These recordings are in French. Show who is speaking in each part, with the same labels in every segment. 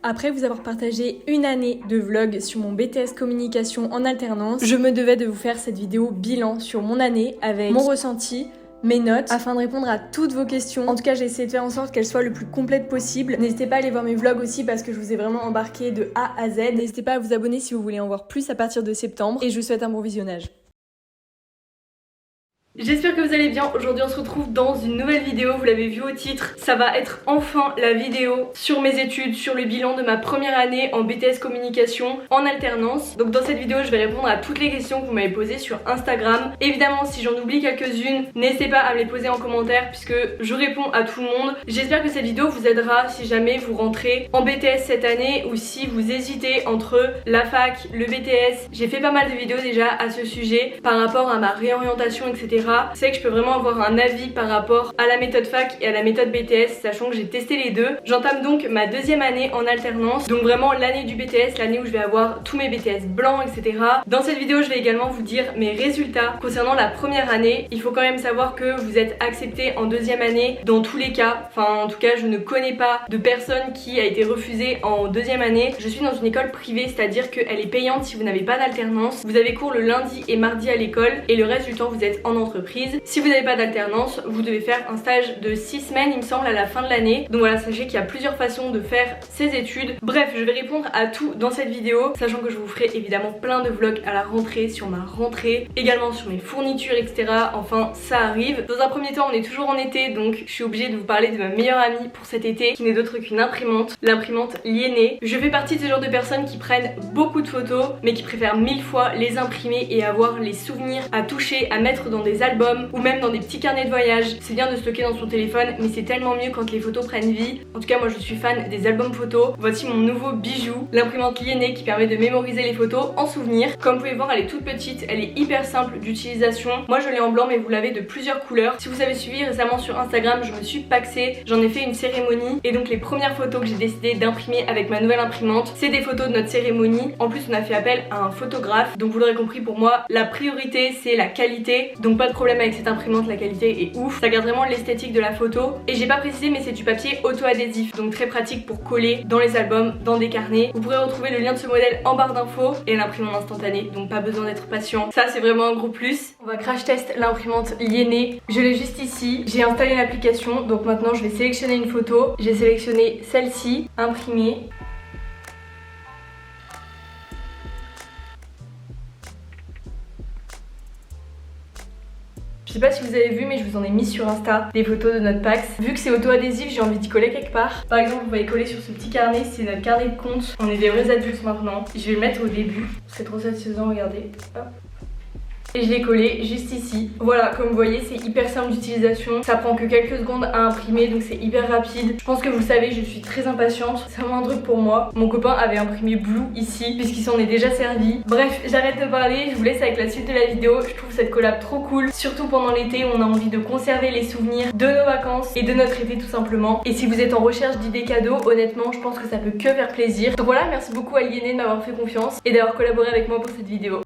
Speaker 1: Après vous avoir partagé une année de vlog sur mon BTS communication en alternance, je me devais de vous faire cette vidéo bilan sur mon année avec mon ressenti, mes notes, afin de répondre à toutes vos questions. En tout cas, j'ai essayé de faire en sorte qu'elle soit le plus complète possible. N'hésitez pas à aller voir mes vlogs aussi parce que je vous ai vraiment embarqué de A à Z. N'hésitez pas à vous abonner si vous voulez en voir plus à partir de septembre et je vous souhaite un bon visionnage. J'espère que vous allez bien. Aujourd'hui on se retrouve dans une nouvelle vidéo, vous l'avez vu au titre. Ça va être enfin la vidéo sur mes études, sur le bilan de ma première année en BTS communication en alternance. Donc dans cette vidéo je vais répondre à toutes les questions que vous m'avez posées sur Instagram. Évidemment si j'en oublie quelques-unes, n'hésitez pas à me les poser en commentaire puisque je réponds à tout le monde. J'espère que cette vidéo vous aidera si jamais vous rentrez en BTS cette année ou si vous hésitez entre la fac, le BTS. J'ai fait pas mal de vidéos déjà à ce sujet par rapport à ma réorientation, etc. C'est que je peux vraiment avoir un avis par rapport à la méthode fac et à la méthode BTS, sachant que j'ai testé les deux. J'entame donc ma deuxième année en alternance, donc vraiment l'année du BTS, l'année où je vais avoir tous mes BTS blancs, etc. Dans cette vidéo je vais également vous dire mes résultats concernant la première année. Il faut quand même savoir que vous êtes accepté en deuxième année dans tous les cas. Enfin en tout cas je ne connais pas de personne qui a été refusée en deuxième année. Je suis dans une école privée, c'est-à-dire qu'elle est payante si vous n'avez pas d'alternance. Vous avez cours le lundi et mardi à l'école et le reste du temps vous êtes en entreprise. Si vous n'avez pas d'alternance, vous devez faire un stage de 6 semaines il me semble à la fin de l'année. Donc voilà, sachez qu'il y a plusieurs façons de faire ces études. Bref, je vais répondre à tout dans cette vidéo, sachant que je vous ferai évidemment plein de vlogs à la rentrée, sur ma rentrée, également sur mes fournitures, etc. Enfin, ça arrive. Dans un premier temps, on est toujours en été, donc je suis obligée de vous parler de ma meilleure amie pour cet été, qui n'est d'autre qu'une imprimante, l'imprimante Lienné. Je fais partie de ce genre de personnes qui prennent beaucoup de photos, mais qui préfèrent 1000 fois les imprimer et avoir les souvenirs à toucher, à mettre dans des albums, ou même dans des petits carnets de voyage. C'est bien de stocker dans son téléphone, mais c'est tellement mieux quand les photos prennent vie. En tout cas moi je suis fan des albums photos. Voici mon nouveau bijou, l'imprimante Lienné, qui permet de mémoriser les photos en souvenir. Comme vous pouvez voir, elle est toute petite, elle est hyper simple d'utilisation. Moi je l'ai en blanc, mais vous l'avez de plusieurs couleurs. Si vous avez suivi récemment sur Instagram, je me suis paxée, j'en ai fait une cérémonie, et donc les premières photos que j'ai décidé d'imprimer avec ma nouvelle imprimante, c'est des photos de notre cérémonie. En plus on a fait appel à un photographe, donc vous l'aurez compris, pour moi la priorité c'est la qualité, donc pas de problème avec cette imprimante, la qualité est ouf, ça garde vraiment l'esthétique de la photo. Et j'ai pas précisé, mais c'est du papier auto-adhésif, donc très pratique pour coller dans les albums, dans des carnets. Vous pourrez retrouver le lien de ce modèle en barre d'infos, et l'imprimante instantanée, donc pas besoin d'être patient, ça c'est vraiment un gros plus. On va crash test l'imprimante Lienné, je l'ai juste ici, j'ai installé l'application, donc maintenant je vais sélectionner une photo. J'ai sélectionné celle-ci, imprimer. Je sais pas si vous avez vu, mais je vous en ai mis sur Insta des photos de notre Pax. Vu que c'est auto-adhésif, j'ai envie d'y coller quelque part. Par exemple, vous pouvez coller sur ce petit carnet, c'est notre carnet de compte. On est des vrais adultes maintenant. Je vais le mettre au début. C'est trop satisfaisant, regardez. Hop. Et je l'ai collé juste ici. Voilà, comme vous voyez, c'est hyper simple d'utilisation. Ça prend que quelques secondes à imprimer, donc c'est hyper rapide. Je pense que vous le savez, je suis très impatiente. C'est vraiment un truc pour moi. Mon copain avait imprimé Blue ici, puisqu'il s'en est déjà servi. Bref, j'arrête de parler, je vous laisse avec la suite de la vidéo. Je trouve cette collab trop cool, surtout pendant l'été où on a envie de conserver les souvenirs de nos vacances et de notre été tout simplement. Et si vous êtes en recherche d'idées cadeaux, honnêtement, je pense que ça peut que faire plaisir. Donc voilà, merci beaucoup à Lienné de m'avoir fait confiance et d'avoir collaboré avec moi pour cette vidéo.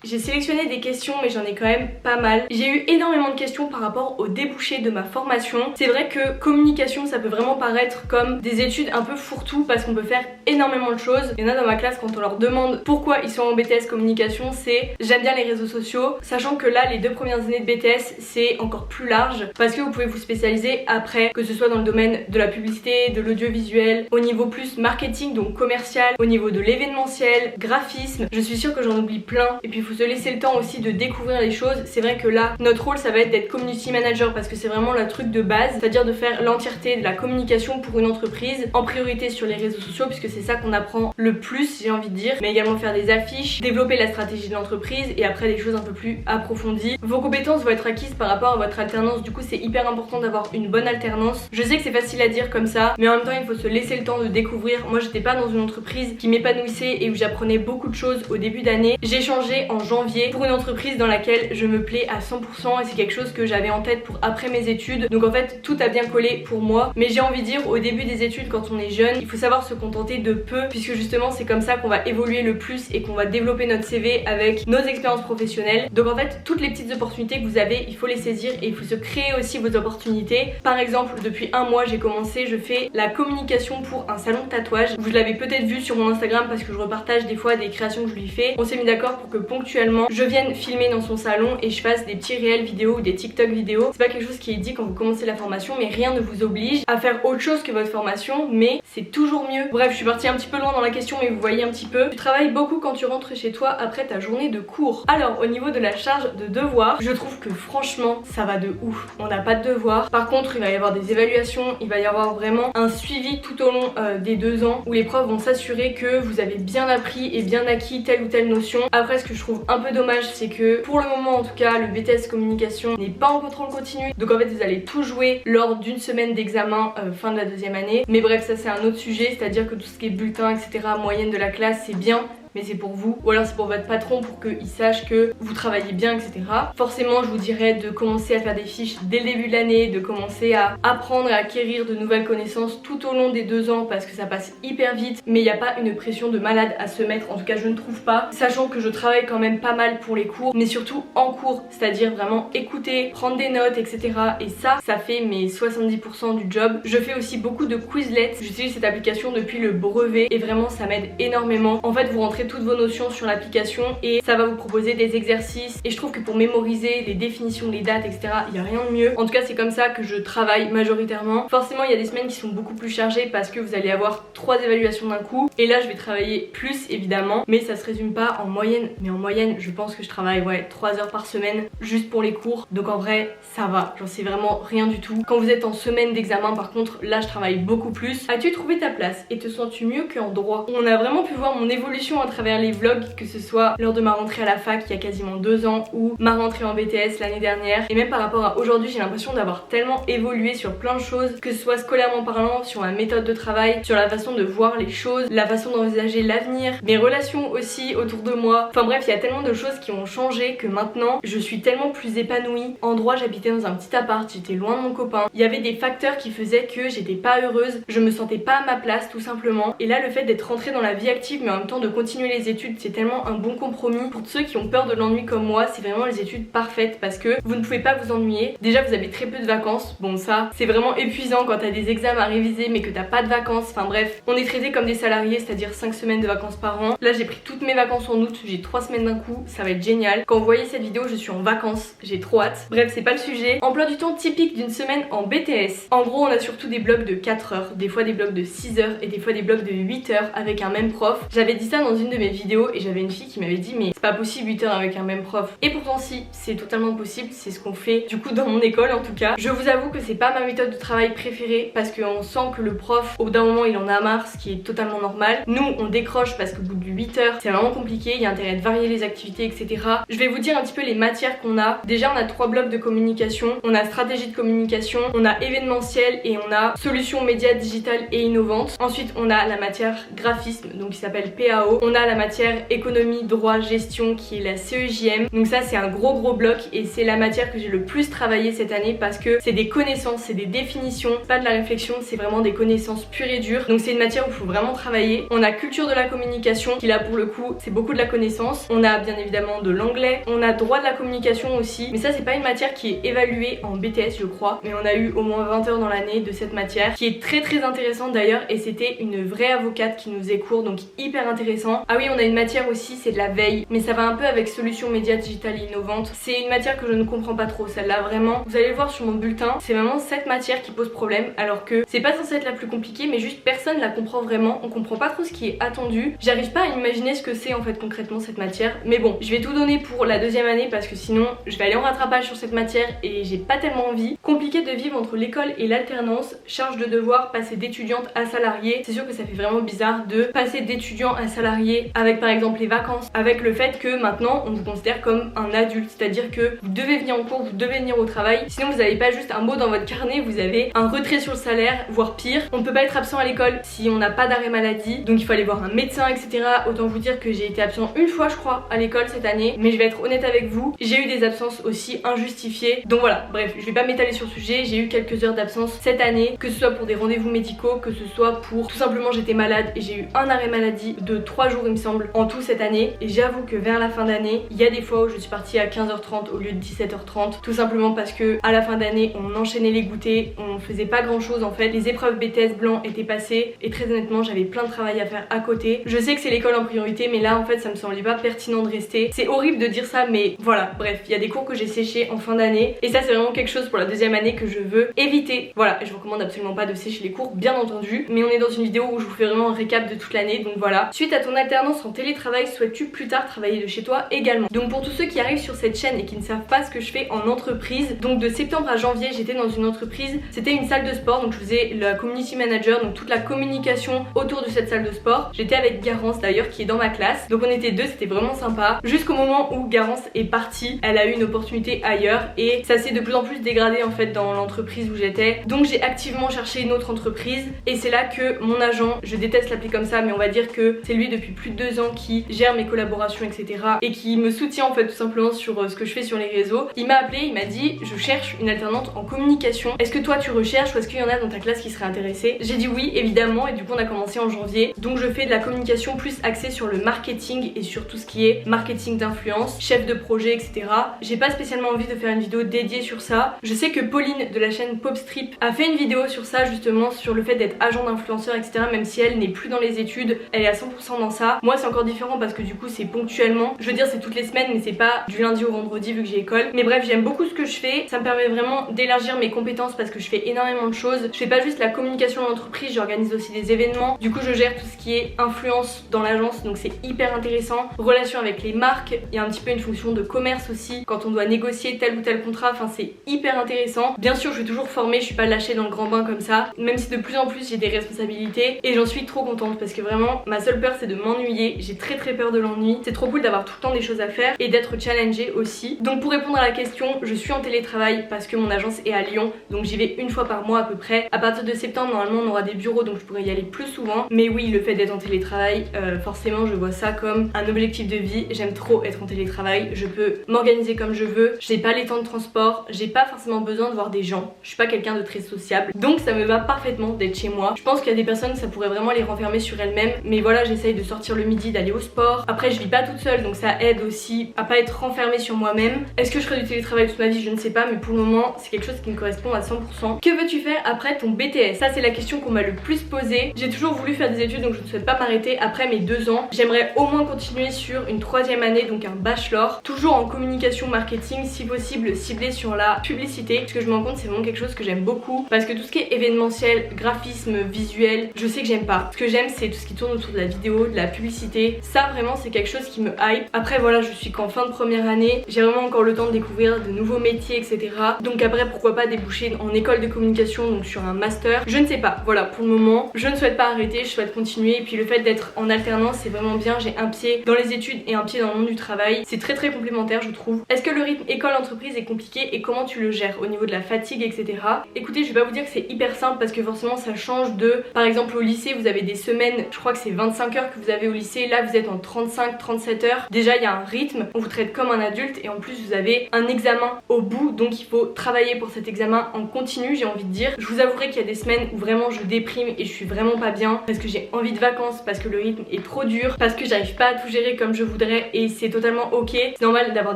Speaker 1: J'ai sélectionné des questions, mais j'en ai quand même pas mal. J'ai eu énormément de questions par rapport au débouché de ma formation. C'est vrai que communication, ça peut vraiment paraître comme des études un peu fourre-tout parce qu'on peut faire énormément de choses. Il y en a dans ma classe, quand on leur demande pourquoi ils sont en BTS communication, c'est j'aime bien les réseaux sociaux, sachant que là, les 2 premières années de BTS, c'est encore plus large parce que vous pouvez vous spécialiser après, que ce soit dans le domaine de la publicité, de l'audiovisuel, au niveau plus marketing, donc commercial, au niveau de l'événementiel, graphisme. Je suis sûre que j'en oublie plein. Et puis faut se laisser le temps aussi de découvrir les choses. C'est vrai que là, notre rôle ça va être d'être community manager parce que c'est vraiment le truc de base, c'est-à-dire de faire l'entièreté de la communication pour une entreprise, en priorité sur les réseaux sociaux puisque c'est ça qu'on apprend le plus, j'ai envie de dire, mais également faire des affiches, développer la stratégie de l'entreprise et après des choses un peu plus approfondies. Vos compétences vont être acquises par rapport à votre alternance, du coup c'est hyper important d'avoir une bonne alternance. Je sais que c'est facile à dire comme ça, mais en même temps il faut se laisser le temps de découvrir. Moi j'étais pas dans une entreprise qui m'épanouissait et où j'apprenais beaucoup de choses au début d'année. J'ai changé en en janvier pour une entreprise dans laquelle je me plais à 100% et c'est quelque chose que j'avais en tête pour après mes études. Donc en fait tout a bien collé pour moi, mais j'ai envie de dire au début des études quand on est jeune, il faut savoir se contenter de peu puisque justement c'est comme ça qu'on va évoluer le plus et qu'on va développer notre CV avec nos expériences professionnelles. Donc en fait toutes les petites opportunités que vous avez, il faut les saisir et il faut se créer aussi vos opportunités. Par exemple depuis un mois j'ai commencé, je fais la communication pour un salon de tatouage. Vous l'avez peut-être vu sur mon Instagram parce que je repartage des fois des créations que je lui fais. On s'est mis d'accord pour que ponctuellement je vienne filmer dans son salon et je fasse des petits réels vidéo ou des TikTok vidéo. C'est pas quelque chose qui est dit quand vous commencez la formation, mais rien ne vous oblige à faire autre chose que votre formation, mais c'est toujours mieux. Bref, je suis partie un petit peu loin dans la question, mais vous voyez un petit peu. Tu travailles beaucoup quand tu rentres chez toi après ta journée de cours. Alors au niveau de la charge de devoirs, je trouve que franchement ça va de ouf. On n'a pas de devoirs. Par contre il va y avoir des évaluations, il va y avoir vraiment un suivi tout au long des 2 ans où les profs vont s'assurer que vous avez bien appris et bien acquis telle ou telle notion. Après ce que je trouve un peu dommage c'est que pour le moment en tout cas le BTS communication n'est pas en contrôle continu, donc en fait vous allez tout jouer lors d'une semaine d'examen fin de la 2e année. Mais bref ça c'est un autre sujet, c'est à dire que tout ce qui est bulletin etc, moyenne de la classe c'est bien, mais c'est pour vous, ou alors c'est pour votre patron pour qu'il sache que vous travaillez bien, etc. Forcément, je vous dirais de commencer à faire des fiches dès le début de l'année, de commencer à apprendre et à acquérir de nouvelles connaissances tout au long des 2 ans parce que ça passe hyper vite, mais il n'y a pas une pression de malade à se mettre, en tout cas je ne trouve pas, sachant que je travaille quand même pas mal pour les cours, mais surtout en cours, c'est-à-dire vraiment écouter, prendre des notes, etc. Et ça fait mes 70% du job. Je fais aussi beaucoup de Quizlet, j'utilise cette application depuis le brevet et vraiment ça m'aide énormément. En fait, vous rentrez toutes vos notions sur l'application et ça va vous proposer des exercices et je trouve que pour mémoriser les définitions, les dates, etc, il n'y a rien de mieux. En tout cas c'est comme ça que je travaille majoritairement. Forcément il y a des semaines qui sont beaucoup plus chargées parce que vous allez avoir 3 évaluations d'un coup et là je vais travailler plus évidemment, mais ça se résume pas en moyenne, mais en moyenne je pense que je travaille 3 heures par semaine juste pour les cours, donc en vrai ça va, j'en sais vraiment rien du tout. Quand vous êtes en semaine d'examen par contre là je travaille beaucoup plus. As-tu trouvé ta place et te sens-tu mieux qu'en droit? On a vraiment pu voir mon évolution à travers les vlogs, que ce soit lors de ma rentrée à la fac il y a quasiment 2 ans ou ma rentrée en BTS l'année dernière, et même par rapport à aujourd'hui j'ai l'impression d'avoir tellement évolué sur plein de choses, que ce soit scolairement parlant, sur ma méthode de travail, sur la façon de voir les choses, la façon d'envisager l'avenir, mes relations aussi autour de moi. Enfin bref, il y a tellement de choses qui ont changé que maintenant je suis tellement plus épanouie. En droit j'habitais dans un petit appart, j'étais loin de mon copain, il y avait des facteurs qui faisaient que j'étais pas heureuse, je me sentais pas à ma place tout simplement, et là le fait d'être rentrée dans la vie active mais en même temps de continuer les études, c'est tellement un bon compromis. Pour ceux qui ont peur de l'ennui comme moi, c'est vraiment les études parfaites parce que vous ne pouvez pas vous ennuyer. Déjà vous avez très peu de vacances, bon ça c'est vraiment épuisant quand t'as des examens à réviser mais que t'as pas de vacances. Enfin bref, on est traité comme des salariés, c'est-à-dire 5 semaines de vacances par an. Là j'ai pris toutes mes vacances en août, j'ai 3 semaines d'un coup, ça va être génial. Quand vous voyez cette vidéo je suis en vacances, j'ai trop hâte. Bref c'est pas le sujet. Emploi du temps typique d'une semaine en BTS. En gros on a surtout des blocs de 4 heures, des fois des blocs de 6 heures et des fois des blocs de 8 heures avec un même prof. J'avais dit ça dans une de mes vidéos et j'avais une fille qui m'avait dit mais c'est pas possible 8 heures avec un même prof. Et pourtant si, c'est totalement possible, c'est ce qu'on fait du coup dans mon école en tout cas. Je vous avoue que c'est pas ma méthode de travail préférée parce qu'on sent que le prof au bout d'un moment il en a marre, ce qui est totalement normal. Nous on décroche parce qu'au bout de 8 heures c'est vraiment compliqué, il y a intérêt de varier les activités etc. Je vais vous dire un petit peu les matières qu'on a. Déjà on a 3 blocs de communication, on a stratégie de communication, on a événementiel et on a solutions médias digitales et innovantes. Ensuite on a la matière graphisme donc qui s'appelle PAO, on a la matière économie, droit, gestion qui est la CEJM. Donc ça c'est un gros bloc et c'est la matière que j'ai le plus travaillé cette année parce que c'est des connaissances, c'est des définitions, pas de la réflexion, c'est vraiment des connaissances pures et dures. Donc c'est une matière où il faut vraiment travailler. On a culture de la communication qui là pour le coup c'est beaucoup de la connaissance. On a bien évidemment de l'anglais, on a droit de la communication aussi, mais ça c'est pas une matière qui est évaluée en BTS je crois, mais on a eu au moins 20 heures dans l'année de cette matière qui est très intéressante d'ailleurs et c'était une vraie avocate qui nous faisait cours donc hyper intéressant. Ah oui on a une matière aussi, c'est de la veille, mais ça va un peu avec solutions médias digitales innovantes. C'est une matière que je ne comprends pas trop, celle-là vraiment. Vous allez le voir sur mon bulletin, c'est vraiment cette matière qui pose problème alors que c'est pas censé être la plus compliquée mais juste personne la comprend vraiment, on comprend pas trop ce qui est attendu. J'arrive pas à imaginer ce que c'est en fait concrètement cette matière, mais bon je vais tout donner pour la 2e année parce que sinon je vais aller en rattrapage sur cette matière et j'ai pas tellement envie. Compliqué de vivre entre l'école et l'alternance, charge de devoir, passer d'étudiante à salariée. C'est sûr que ça fait vraiment bizarre de passer d'étudiant à salarié travailler, avec par exemple les vacances, avec le fait que maintenant on vous considère comme un adulte, c'est-à-dire que vous devez venir en cours, vous devez venir au travail, sinon vous n'avez pas juste un mot dans votre carnet, vous avez un retrait sur le salaire, voire pire. On ne peut pas être absent à l'école si on n'a pas d'arrêt maladie, donc il faut aller voir un médecin, etc. Autant vous dire que j'ai été absent une fois je crois à l'école cette année, mais je vais être honnête avec vous, j'ai eu des absences aussi injustifiées, donc voilà, bref, je vais pas m'étaler sur le sujet, j'ai eu quelques heures d'absence cette année, que ce soit pour des rendez-vous médicaux, que ce soit pour tout simplement j'étais malade et j'ai eu un arrêt maladie de 3 jours il me semble en tout cette année, et j'avoue que vers la fin d'année, il y a des fois où je suis partie à 15h30 au lieu de 17h30, tout simplement parce que à la fin d'année on enchaînait les goûters, on faisait pas grand chose en fait, les épreuves BTS blanc étaient passées et très honnêtement j'avais plein de travail à faire à côté. Je sais que c'est l'école en priorité, mais là en fait ça me semblait pas pertinent de rester. C'est horrible de dire ça, mais voilà, bref, il y a des cours que j'ai séchés en fin d'année et ça c'est vraiment quelque chose pour la deuxième année que je veux éviter. Voilà, et je vous recommande absolument pas de sécher les cours bien entendu, mais on est dans une vidéo où je vous fais vraiment un récap de toute l'année, donc voilà. Suite à ton alternance en télétravail, souhaites-tu plus tard travailler de chez toi également? Donc pour tous ceux qui arrivent sur cette chaîne et qui ne savent pas ce que je fais en entreprise, donc de septembre à janvier j'étais dans une entreprise, c'était une salle de sport, donc je faisais la community manager, donc toute la communication autour de cette salle de sport. J'étais avec Garance d'ailleurs qui est dans ma classe, donc on était deux, c'était vraiment sympa, jusqu'au moment où Garance est partie, elle a eu une opportunité ailleurs et ça s'est de plus en plus dégradé en fait dans l'entreprise où j'étais, donc j'ai activement cherché une autre entreprise et c'est là que mon agent, je déteste l'appeler comme ça mais on va dire que c'est lui depuis plus de 2 ans qui gère mes collaborations etc et qui me soutient en fait tout simplement sur ce que je fais sur les réseaux. Il m'a appelé, il m'a dit je cherche une alternante en communication, est-ce que toi tu recherches ou est-ce qu'il y en a dans ta classe qui serait intéressée? J'ai dit oui évidemment et du coup on a commencé en janvier, donc je fais de la communication plus axée sur le marketing et sur tout ce qui est marketing d'influence, chef de projet etc. J'ai pas spécialement envie de faire une vidéo dédiée sur ça. Je sais que Pauline de la chaîne Popstrip a fait une vidéo sur ça justement, sur le fait d'être agent d'influenceur etc, même si elle n'est plus dans les études, elle est à 100% dans ça. Moi c'est encore différent parce que du coup c'est ponctuellement, je veux dire c'est toutes les semaines mais c'est pas du lundi au vendredi vu que j'ai école, mais bref j'aime beaucoup ce que je fais, ça me permet vraiment d'élargir mes compétences parce que je fais énormément de choses. Je fais pas juste la communication d'entreprise, j'organise aussi des événements, du coup je gère tout ce qui est influence dans l'agence, donc c'est hyper intéressant, relation avec les marques, il y a un petit peu une fonction de commerce aussi quand on doit négocier tel ou tel contrat, enfin c'est hyper intéressant. Bien sûr je suis toujours formée, je suis pas lâchée dans le grand bain comme ça, même si de plus en plus j'ai des responsabilités et j'en suis trop contente parce que vraiment ma seule peur c'est de m'ennuyer, j'ai très peur de l'ennui, c'est trop cool d'avoir tout le temps des choses à faire et d'être challengée aussi. Donc pour répondre à la question, je suis en télétravail parce que mon agence est à Lyon, donc j'y vais une fois par mois à peu près. À partir de septembre normalement on aura des bureaux donc je pourrais y aller plus souvent, mais oui le fait d'être en télétravail, forcément je vois ça comme un objectif de vie. J'aime trop être en télétravail, je peux m'organiser comme je veux, j'ai pas les temps de transport, j'ai pas forcément besoin de voir des gens, je suis pas quelqu'un de très sociable, donc ça me va parfaitement d'être chez moi. Je pense qu'il y a des personnes ça pourrait vraiment les renfermer sur elles-mêmes, mais voilà j'essaye de sortir le midi, d'aller au sport. Après je vis pas toute seule donc ça aide aussi à pas être renfermée sur moi-même. Est-ce que je ferai du télétravail toute ma vie? Je ne sais pas, mais pour le moment c'est quelque chose qui me correspond à 100%. Que veux-tu faire après ton BTS? Ça c'est la question qu'on m'a le plus posée. J'ai toujours voulu faire des études donc je ne souhaite pas m'arrêter après mes 2 ans. J'aimerais au moins continuer sur une 3e année, donc un bachelor, toujours en communication marketing, si possible ciblé sur la publicité, parce que je me rends compte c'est vraiment quelque chose que j'aime beaucoup, parce que tout ce qui est événementiel, graphisme, visuel, je sais que j'aime pas. Ce que j'aime c'est tout ce qui tourne autour de la vidéo, de la publicité, ça vraiment c'est quelque chose qui me hype. Après voilà je suis qu'en fin de première année, j'ai vraiment encore le temps de découvrir de nouveaux métiers etc. Donc après pourquoi pas déboucher en école de communication, donc sur un master, je ne sais pas. Voilà pour le moment je ne souhaite pas arrêter, je souhaite continuer et puis le fait d'être en alternance c'est vraiment bien, j'ai un pied dans les études et un pied dans le monde du travail, c'est très complémentaire je trouve. Est-ce que le rythme école-entreprise est compliqué et comment tu le gères au niveau de la fatigue etc? Écoutez je vais pas vous dire que c'est hyper simple parce que forcément ça change de, par exemple au lycée vous avez des semaines, je crois que c'est 25 heures que vous avez au lycée, là vous êtes en 35-37 heures, déjà il y a un rythme, on vous traite comme un adulte et en plus vous avez un examen au bout donc il faut travailler pour cet examen en continu j'ai envie de dire. Je vous avouerai qu'il y a des semaines où vraiment je déprime et je suis vraiment pas bien parce que j'ai envie de vacances, parce que le rythme est trop dur, parce que j'arrive pas à tout gérer comme je voudrais et c'est totalement ok, c'est normal d'avoir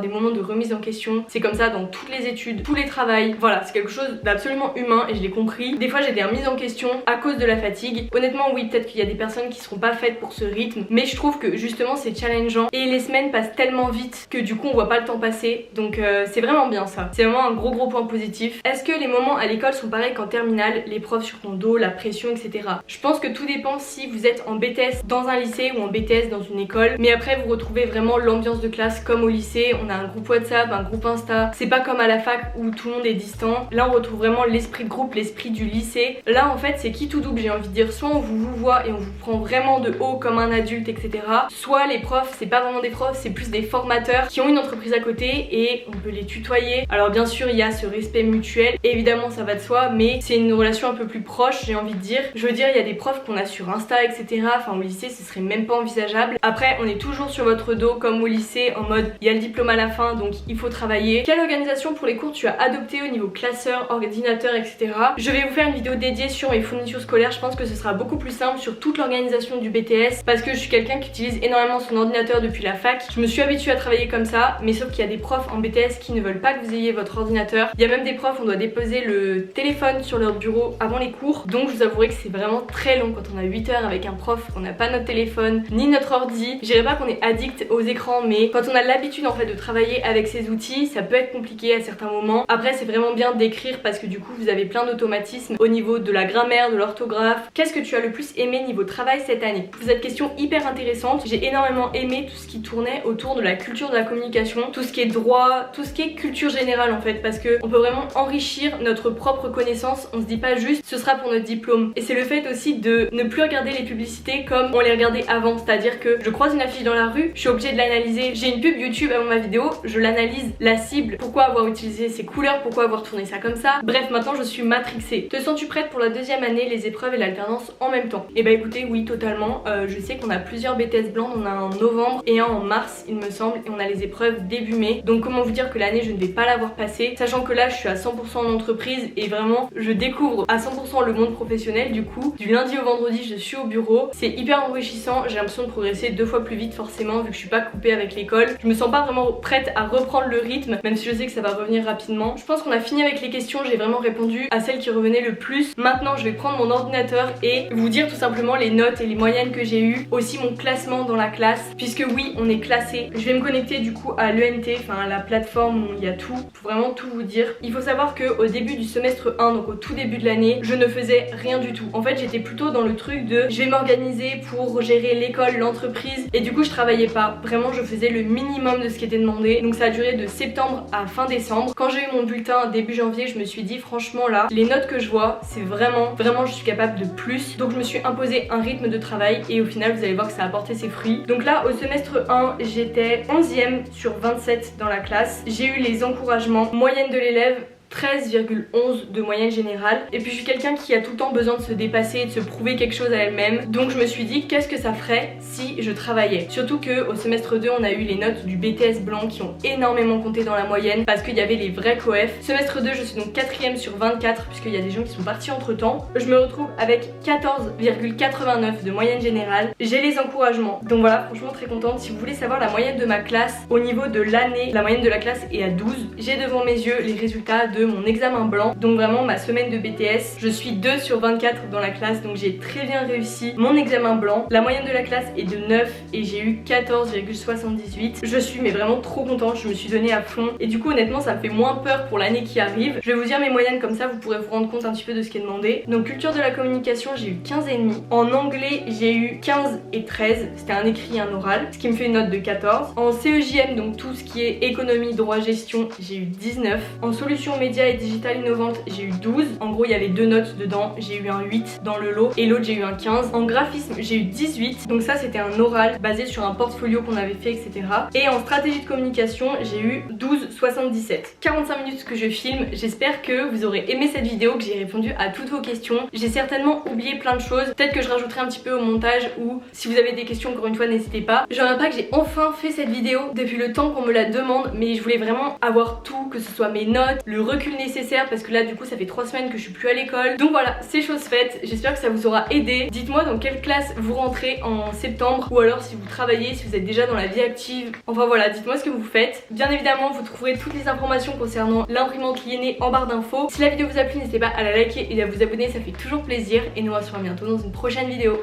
Speaker 1: des moments de remise en question, c'est comme ça dans toutes les études, tous les travails, voilà c'est quelque chose d'absolument humain et je l'ai compris. Des fois j'ai des remises en question à cause de la fatigue, honnêtement oui peut-être qu'il y a des personnes qui seront pas faites pour ce rythme, mais je trouve que justement c'est challengeant et les semaines passent tellement vite que du coup on voit pas le temps passer, donc c'est vraiment bien ça, c'est vraiment un gros point positif. Est-ce que les moments à l'école sont pareils qu'en terminale, les profs sur ton dos, la pression etc? Je pense que tout dépend si vous êtes en BTS dans un lycée ou en BTS dans une école, mais après vous retrouvez vraiment l'ambiance de classe comme au lycée, on a un groupe WhatsApp, un groupe Insta, c'est pas comme à la fac où tout le monde est distant. Là on retrouve vraiment l'esprit de groupe, l'esprit du lycée. Là en fait c'est qui tout double, j'ai envie de dire, soit on vous voit et on vous prend vraiment de haut comme un adulte adultes, etc. Soit les profs, c'est pas vraiment des profs, c'est plus des formateurs qui ont une entreprise à côté et on peut les tutoyer. Alors bien sûr il y a ce respect mutuel, évidemment ça va de soi, mais c'est une relation un peu plus proche, j'ai envie de dire. Je veux dire, il y a des profs qu'on a sur Insta, etc. Enfin au lycée ce serait même pas envisageable. Après on est toujours sur votre dos comme au lycée, en mode il y a le diplôme à la fin donc il faut travailler. Quelle organisation pour les cours tu as adopté au niveau classeur, ordinateur, etc. Je vais vous faire une vidéo dédiée sur mes fournitures scolaires. Je pense que ce sera beaucoup plus simple sur toute l'organisation du BTS parce que je suis quelqu'un qui utilise énormément son ordinateur depuis la fac. Je me suis habituée à travailler comme ça, mais sauf qu'il y a des profs en BTS qui ne veulent pas que vous ayez votre ordinateur. Il y a même des profs, on doit déposer le téléphone sur leur bureau avant les cours, donc je vous avouerai que c'est vraiment très long quand on a 8 heures avec un prof, qu'on n'a pas notre téléphone ni notre ordi. Je dirais pas qu'on est addict aux écrans, mais quand on a l'habitude en fait de travailler avec ces outils, ça peut être compliqué à certains moments. Après c'est vraiment bien d'écrire parce que du coup vous avez plein d'automatismes au niveau de la grammaire, de l'orthographe. Qu'est-ce que tu as le plus aimé niveau travail cette année? Cette question hyper intéressante. J'ai énormément aimé tout ce qui tournait autour de la culture de la communication, tout ce qui est droit, tout ce qui est culture générale en fait, parce que on peut vraiment enrichir notre propre connaissance. On se dit pas juste ce sera pour notre diplôme. Et c'est le fait aussi de ne plus regarder les publicités comme on les regardait avant, c'est-à-dire que je croise une affiche dans la rue, je suis obligée de l'analyser. J'ai une pub YouTube avant ma vidéo, je l'analyse, la cible, pourquoi avoir utilisé ces couleurs, pourquoi avoir tourné ça comme ça. Bref, maintenant je suis matrixée. Te sens-tu prête pour la deuxième année, les épreuves et l'alternance en même temps? Et bah écoutez, oui totalement. Je sais qu'on a plusieurs BTS blancs, on a un en novembre et un en mars il me semble, et on a les épreuves début mai. Donc comment vous dire que l'année je ne vais pas l'avoir passée, sachant que là je suis à 100% en entreprise et vraiment je découvre à 100% le monde professionnel. Du coup du lundi au vendredi je suis au bureau, c'est hyper enrichissant, j'ai l'impression de progresser 2 fois plus vite forcément vu que je suis pas coupée avec l'école. Je me sens pas vraiment prête à reprendre le rythme, même si je sais que ça va revenir rapidement. Je pense qu'on a fini avec les questions, j'ai vraiment répondu à celles qui revenaient le plus. Maintenant je vais prendre mon ordinateur et vous dire tout simplement les notes et les moyennes que j'ai eues, aussi mon classement dans la classe, puisque oui on est classé. Je vais me connecter du coup à l'ENT, enfin à la plateforme où il y a tout, pour vraiment tout vous dire. Il faut savoir que au début du semestre 1, donc au tout début de l'année, je ne faisais rien du tout. En fait j'étais plutôt dans le truc de je vais m'organiser pour gérer l'école, l'entreprise, et du coup je travaillais pas. Vraiment je faisais le minimum de ce qui était demandé. Donc ça a duré de septembre à fin décembre. Quand j'ai eu mon bulletin début janvier, je me suis dit franchement là, les notes que je vois, c'est vraiment je suis capable de plus. Donc je me suis imposé un rythme de travail et au final vous allez voir que ça a porté ses fruits. Donc là au semestre 1, j'étais 11e sur 27 dans la classe. J'ai eu les encouragements, moyenne de l'élève 13,11 de moyenne générale. Et puis je suis quelqu'un qui a tout le temps besoin de se dépasser et de se prouver quelque chose à elle-même. Donc je me suis dit qu'est-ce que ça ferait si je travaillais. Surtout que au semestre 2 on a eu les notes du BTS blanc qui ont énormément compté dans la moyenne parce qu'il y avait les vrais coefs. Semestre 2 je suis donc 4e sur 24 puisqu'il y a des gens qui sont partis entre temps. Je me retrouve avec 14,89 de moyenne générale. J'ai les encouragements. Donc voilà, franchement très contente. Si vous voulez savoir la moyenne de ma classe au niveau de l'année, la moyenne de la classe est à 12. J'ai devant mes yeux les résultats de mon examen blanc, donc vraiment ma semaine de BTS. Je suis 2 sur 24 dans la classe, donc j'ai très bien réussi mon examen blanc. La moyenne de la classe est de 9 et j'ai eu 14,78. Je suis mais vraiment trop contente, je me suis donnée à fond et du coup honnêtement ça me fait moins peur pour l'année qui arrive. Je vais vous dire mes moyennes comme ça vous pourrez vous rendre compte un petit peu de ce qui est demandé. Donc culture de la communication j'ai eu 15,5. En anglais j'ai eu 15 et 13, c'était un écrit et un oral, ce qui me fait une note de 14. En CEJM, donc tout ce qui est économie, droit, gestion, j'ai eu 19. En solutions médias et digital innovante j'ai eu 12. En gros il y avait 2 notes dedans, j'ai eu un 8 dans le lot et l'autre j'ai eu un 15. En graphisme j'ai eu 18, donc ça c'était un oral basé sur un portfolio qu'on avait fait, etc. Et en stratégie de communication j'ai eu 12,77. 45 minutes que je filme, j'espère que vous aurez aimé cette vidéo, que j'ai répondu à toutes vos questions. J'ai certainement oublié plein de choses, peut-être que je rajouterai un petit peu au montage, ou si vous avez des questions encore une fois n'hésitez pas. Je reviens pas que j'ai enfin fait cette vidéo depuis le temps qu'on me la demande, mais je voulais vraiment avoir tout, que ce soit mes notes, le recul nécessaire parce que là du coup ça fait 3 semaines que je suis plus à l'école. Donc voilà, c'est chose faite, j'espère que ça vous aura aidé. Dites-moi dans quelle classe vous rentrez en septembre, ou alors si vous travaillez, si vous êtes déjà dans la vie active. Enfin voilà, dites-moi ce que vous faites. Bien évidemment vous trouverez toutes les informations concernant l'imprimante Lienné en barre d'infos. Si la vidéo vous a plu, n'hésitez pas à la liker et à vous abonner, ça fait toujours plaisir. Et nous on se revoit bientôt dans une prochaine vidéo.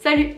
Speaker 1: Salut!